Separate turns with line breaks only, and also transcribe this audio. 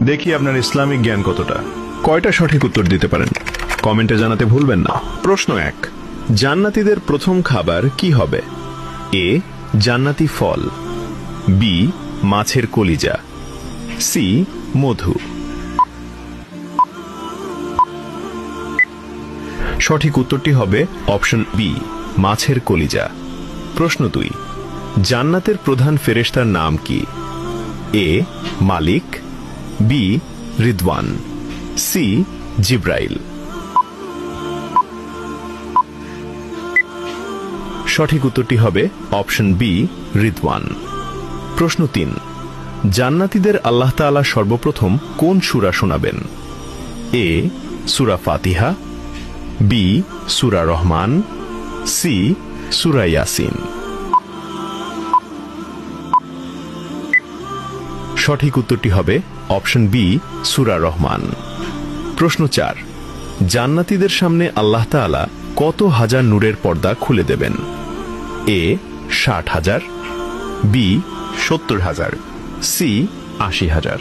দেখি আপনার ইসলামিক জ্ঞান কতটা। কয়টা সঠিক উত্তর দিতে পারেন কমেন্টে জানাতে ভুলবেন না। প্রশ্ন 1, জান্নাতীদের প্রথম খাবার কি হবে? এ, জান্নাতি ফল, বি, মাছের কলিজা, সি, মধু। সঠিক উত্তরটি হবে অপশন বি, মাছের কলিজা। প্রশ্ন 2, জান্নাতের প্রধান ফেরেশতার নাম কি? এ, মালিক, বি, রিদওয়ান, সি, জিব্রাইল। সঠিক উত্তরটি হবে অপশন বি, রিদওয়ান। প্রশ্ন 3, জান্নাতীদের আল্লাহ তাআলা সর্বপ্রথম কোন সূরা শোনাবেন? এ, সূরা ফাতিহা, বি, সূরা রহমান, সি, সূরা ইয়াসিন। সঠিক উত্তরটি হবে অপশন বি, সূরা রহমান। প্রশ্ন 4, জান্নাতীদের সামনে আল্লাহ তাআলা কত হাজার নূরের পর্দা খুলে দেবেন? এ, 60,000, বি, 70,000, সি, 80,000।